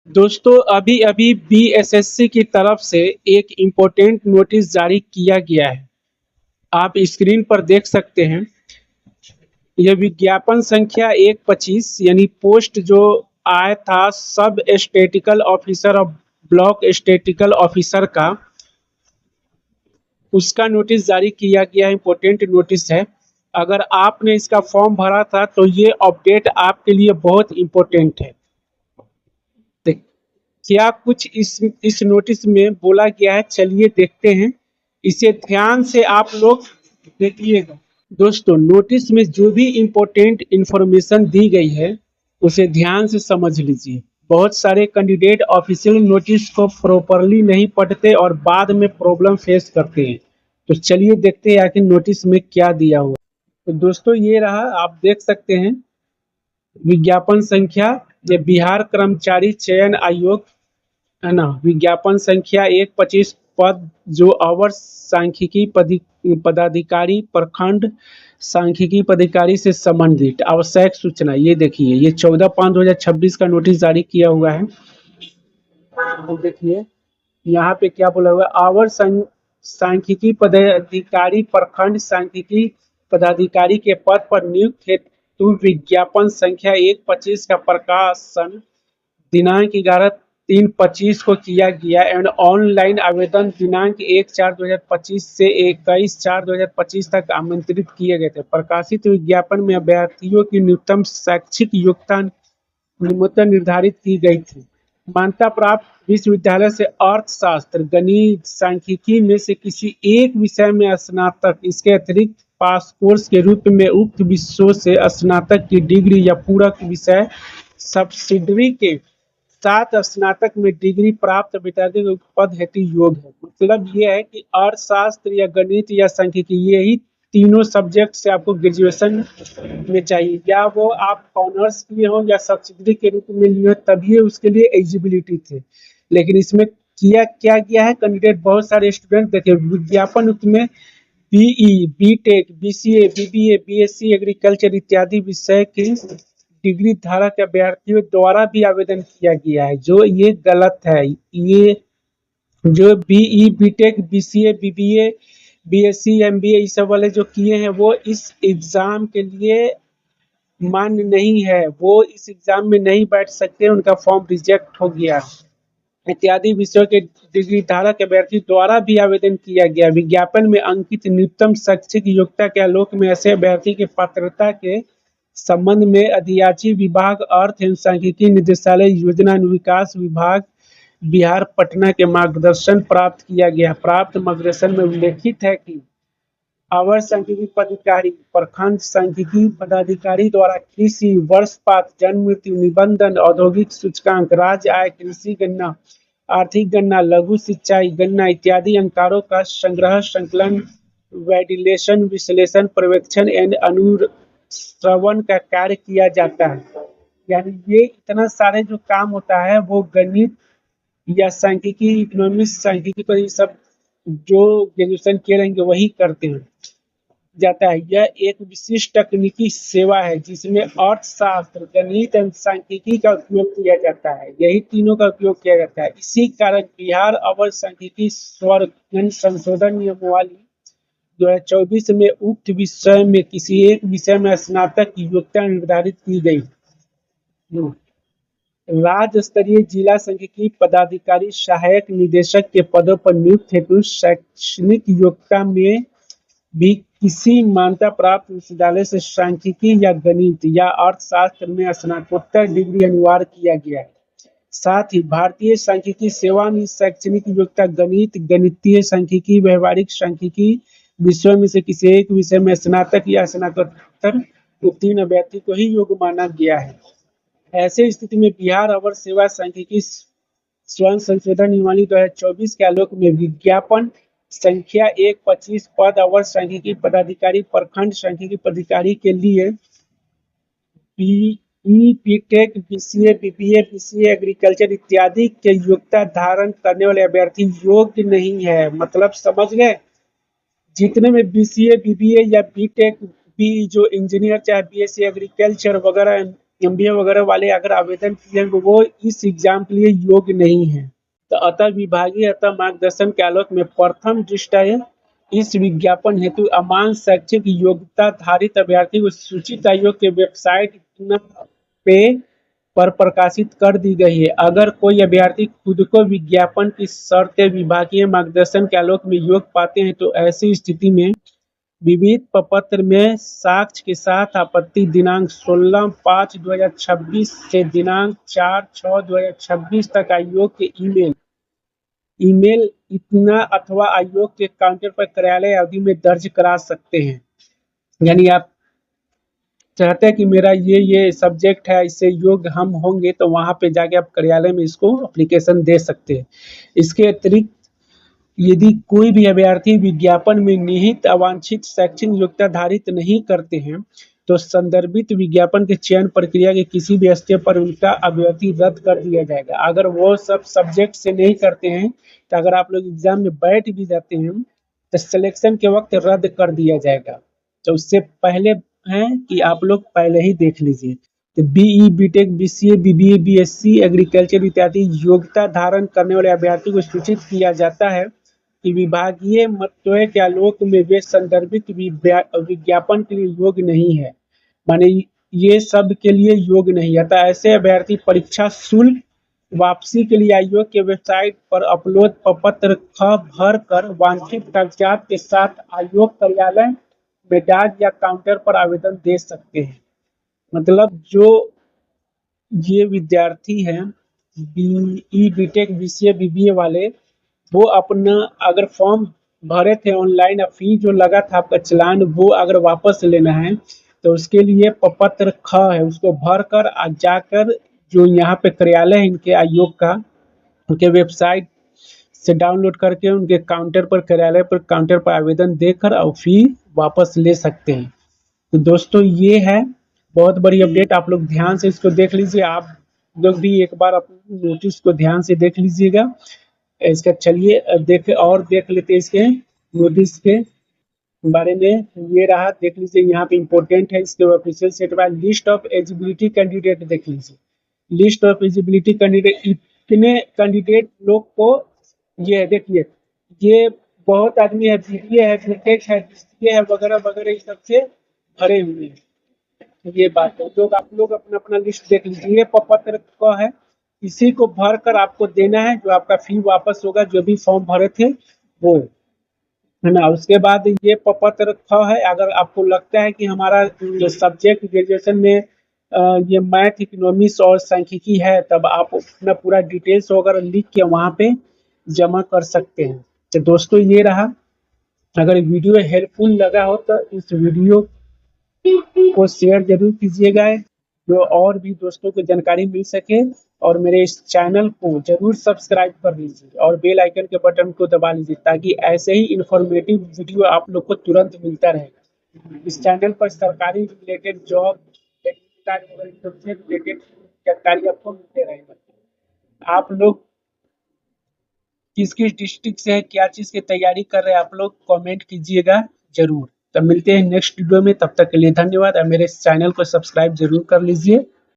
दोस्तों अभी अभी बीएसएससी की तरफ से एक इम्पोर्टेंट नोटिस जारी किया गया है। आप स्क्रीन पर देख सकते हैं। यह विज्ञापन संख्या 125 यानी पोस्ट जो आया था सब स्टेटिकल ऑफिसर और ब्लॉक स्टेटिकल ऑफिसर का, उसका नोटिस जारी किया गया है। इम्पोर्टेंट नोटिस है। अगर आपने इसका फॉर्म भरा था तो ये अपडेट आपके लिए बहुत इम्पोर्टेंट है। क्या कुछ इस नोटिस में बोला गया है, चलिए देखते हैं। इसे ध्यान से आप लोग देखिएगा। दोस्तों नोटिस में जो भी इम्पोर्टेंट इंफॉर्मेशन दी गई है उसे ध्यान से समझ लीजिए। बहुत सारे कैंडिडेट ऑफिशियल नोटिस को प्रॉपरली नहीं पढ़ते और बाद में प्रॉब्लम फेस करते हैं। तो चलिए देखते हैं आखिर नोटिस में क्या दिया हुआ। तो दोस्तों ये रहा, आप देख सकते हैं विज्ञापन संख्या। ये बिहार कर्मचारी चयन आयोग है ना, विज्ञापन संख्या 125 पद जो अवर सांख्यिकी पदाधिकारी प्रखंड सांख्यिकी पदाधिकारी से संबंधित आवश्यक सूचना। ये देखिए, ये 14/5/2026 का नोटिस जारी किया हुआ है। तो देखिए यहाँ पे क्या बोला हुआ है, अवर सांख्यिकी पदाधिकारी प्रखंड सांख्यिकी पदाधिकारी के पद पर नियुक्त हेतु विज्ञापन संख्या 125 का प्रकाशन दिनांक 11/3/25 को किया गया एंड ऑनलाइन आवेदन दिनांक 1/4/2025 से 21/4/2025 तक आमंत्रित किए गए थे। प्रकाशित विज्ञापन में अभ्यर्थियों की न्यूनतम शैक्षिक योग्यता निम्नतम निर्धारित की गई थी। मान्यता प्राप्त विश्वविद्यालय से अर्थशास्त्र, गणित, सांख्यिकी में से किसी एक विषय में स्नातक, इसके अतिरिक्त पास कोर्स के रूप में उक्त विषयों से स्नातक की डिग्री या पूरक विषय सब्सिडरी के साथ स्नातक में डिग्री प्राप्त विद्यार्थी को पद हेतु योग्य है। मतलब ये है कि अर्थशास्त्र या गणित या सांख्यिकी, यही तीनों सब्जेक्ट से आपको ग्रेजुएशन में चाहिए, या वो आप ऑनर्स किए हो या सब्सिडरी के रूप में लिए हो, तभी उसके लिए एलिजिबिलिटी थे। लेकिन इसमें किया क्या गया है, कैंडिडेट बहुत सारे स्टूडेंट देखे विज्ञापन में BE, BTech, BCA, BBA, BSc agriculture इत्यादि विषय के डिग्री धारक अभ्यर्थियों द्वारा भी आवेदन किया गया है, जो ये गलत है। ये जो BE, BTech, BCA, BBA, BSc, MBA ये सब वाले जो किए हैं वो इस एग्जाम के लिए मान्य नहीं है, वो इस एग्जाम में नहीं बैठ सकते, उनका फॉर्म रिजेक्ट हो गया। इत्यादि विषयों के डिग्री धारक अभ्यर्थी द्वारा भी आवेदन किया गया। विज्ञापन में अंकित न्यूनतम शैक्षिक योग्यता के आलोक में ऐसे अभ्यर्थी की पात्रता के संबंध में अधियाची विभाग, अर्थ एवं सांख्यिकी निदेशालय, योजना विकास विभाग बिहार पटना के मार्गदर्शन प्राप्त किया गया। प्राप्त मार्गदर्शन में उल्लेखित है कि अवर सांख्यिकी पदाधिकारी प्रखंड सांख्यिकी पदाधिकारी द्वारा कृषि वर्षपात, जन्म मृत्यु निबंधन, औद्योगिक सूचकांक, राज्य आय, कृषि गणना, आर्थिक गणना, लघु सिंचाई गणना इत्यादि अंकारों का संग्रह, संकलन, वैलिडेशन, विश्लेषण, पर्यवेक्षण एवं अनुश्रवण का कार्य किया जाता है। यानी ये इतना सारे जो काम होता है वो गणित या सांख्यिकी, इकोनॉमिक्स, सांख्यिकी पर ये सब जो ग्रेजुएशन किए रहेंगे वही करते हैं जाता है। यह एक विशिष्ट तकनीकी सेवा है जिसमें अर्थशास्त्र, गणित एवं सांख्यिकी का उपयोग किया जाता है। यही तीनों का उपयोग किया जाता है। इसी कारण बिहार अवर सांख्यिकी स्वर्ग संशोधन नियमावली 2024 में उक्त विषय में किसी एक विषय में स्नातक की योग्यता निर्धारित की गई। राज्य स्तरीय जिला सांख्यिकी पदाधिकारी, सहायक निदेशक के पदों पर नियुक्त हेतु शैक्षणिक योग्यता में भी किसी मान्यता प्राप्त विश्वविद्यालय से सांख्यिकी या गणित या अर्थशास्त्र में स्नातकोत्तर डिग्री अनिवार्य किया गया है। साथ ही भारतीय सांख्यिकी सेवा में शैक्षणिक योग्यता गणित, गणितीय सांख्यिकी, व्यवहारिक सांख्यिकी विषयों में से किसी एक विषय में स्नातक या स्नातकोत्तर उत्तीर्ण अभ्यर्थी को ही योग्य माना गया है। ऐसे स्थिति में बिहार अवर सेवा सांख्यिकी स्वर्ण संशोधन नियमावली 2024 के आलोक में विज्ञापन संख्या 125 पद अवर सांख्यिकी पदाधिकारी प्रखंड सांख्यिकी पदाधिकारी के लिए BTech, BCA, BBA, BCA agriculture इत्यादि के योग्यता धारण करने वाले अभ्यर्थी योग्य नहीं है। मतलब समझ गए, जितने में बीसीए, बीबीए या बीटेक, बी जो इंजीनियर चाहे बीएससी एग्रीकल्चर वगैरह एमबीए वगैरह वाले अगर आवेदन किए हैं वो इस एग्जाम के लिए योग्य नहीं है। तो अतः विभागीय अतः मार्गदर्शन के आलोक में प्रथम दृष्टया इस विज्ञापन हेतु अमान शैक्षिक योग्यता धारित अभ्यर्थी को सूचित आयोग के वेबसाइट पे पर प्रकाशित कर दी गई है। अगर कोई अभ्यर्थी खुद को विज्ञापन की शर्तें विभागीय मार्गदर्शन के आलोक में योग्य पाते हैं तो ऐसी स्थिति में विविध प्रपत्र में साक्ष्य के साथ आपत्ति दिनांक 16/5/2026 से दिनांक 4/6/2026 तक आयोग के ईमेल इतना अथवा आयोग के काउंटर पर कार्यालय अवधि में दर्ज करा सकते हैं। यानी आप चाहते हैं कि मेरा ये सब्जेक्ट है, इससे योग्य हम होंगे, तो वहां पे जाके आप कार्यालय में इसको एप्लीकेशन दे सकते हैं। इसके अतिरिक्त यदि कोई भी अभ्यर्थी विज्ञापन में निहित अवांछित शैक्षणिक योग्यता धारित नहीं करते हैं तो संदर्भित विज्ञापन के चयन प्रक्रिया के किसी भी स्तर पर उनका अभ्यर्थी रद्द कर दिया जाएगा। अगर वो सब सब्जेक्ट से नहीं करते हैं तो अगर आप लोग एग्जाम में बैठ भी जाते हैं तो सिलेक्शन के वक्त रद्द कर दिया जाएगा। तो उससे पहले है कि आप लोग पहले ही देख लीजिए। तो BE, BTech, BCA, BBA, BSc, agriculture इत्यादि योग्यता धारण करने वाले अभ्यर्थी को सूचित किया जाता है कि विभागीय मतों के आलोक में वे संदर्भित विज्ञापन के लिए योग्य नहीं है, माने ये सब के लिए योग्य नहीं है। अतः ऐसे अभ्यर्थी परीक्षा शुल्क वापसी के लिए आयोग के वेबसाइट पर अपलोड प्रपत्र भर कर वांछित कागजात के साथ आयोग कार्यालय में डाक या काउंटर पर आवेदन दे सकते हैं। मतलब जो ये विद्यार्थी हैं बीई, बीटेक, बीसीए, बीबीए वाले, वो अपना अगर फॉर्म भरे थे ऑनलाइन, फी जो लगा था आपका चालान, वो अगर वापस लेना है तो उसके लिए प्रपत्र ख है, उसको भर कर जाकर जो यहाँ पे कार्यालय है इनके आयोग का, उनके वेबसाइट से डाउनलोड करके उनके काउंटर पर, कार्यालय पर काउंटर पर आवेदन देकर और फी वापस ले सकते हैं। तो दोस्तों ये है बहुत बड़ी अपडेट, आप लोग ध्यान से इसको देख लीजिए। आप लोग भी एक बार अपने नोटिस को ध्यान से देख लीजिएगा। इसका चलिए देख लेते हैं इसके नोटिस के बारे में। ये रहा, देख लीजिए, यहाँ पे इम्पोर्टेंट है। इसके official set by list of eligibility candidate देख लीजिए। लिस्ट ऑफ एलिजिबिलिटी कैंडिडेट, इतने कैंडिडेट लोग को ये देखिए, ये बहुत आदमी है, बीबीए है, बीटेक है, बीसीए है वगैरह वगैरह, इस सबसे भरे हुए हैं। ये बात है, जो आप लोग अपना अपना लिस्ट देख लीजिए। ये प्रपत्र का है, इसी को भर कर आपको देना है, जो आपका फी वापस होगा, जो भी फॉर्म भरे थे वो, है ना। उसके बाद ये प्रपत्र है, अगर आपको लगता है कि हमारा सब्जेक्ट ग्रेजुएशन में ये मैथ, इकोनॉमिक्स और सांख्यिकी है, तब आप अपना पूरा डिटेल्स वगैरह लिख के वहाँ पे जमा कर सकते हैं। तो दोस्तों ये रहा, अगर वीडियो हेल्पफुल लगा हो तो इस वीडियो को शेयर जरूर कीजिएगा, जो और भी दोस्तों को जानकारी मिल सके। और मेरे इस चैनल को जरूर सब्सक्राइब कर लीजिए और बेल आइकन के बटन को दबा लीजिए, ताकि ऐसे ही इंफॉर्मेटिव वीडियो आप लोग को तुरंत मिलता रहेगा। इस चैनल पर सरकारी रिलेटेड जॉब सबसे रिलेटेड जानकारी आपको मिलते रहेगा। आप लोग किस किस डिस्ट्रिक्ट से है, क्या चीज की तैयारी कर रहे हैं, आप लोग कमेंट कीजिएगा जरूर। तब मिलते हैं नेक्स्ट वीडियो में, तब तक के लिए धन्यवाद और मेरे चैनल को सब्सक्राइब जरूर कर लीजिए।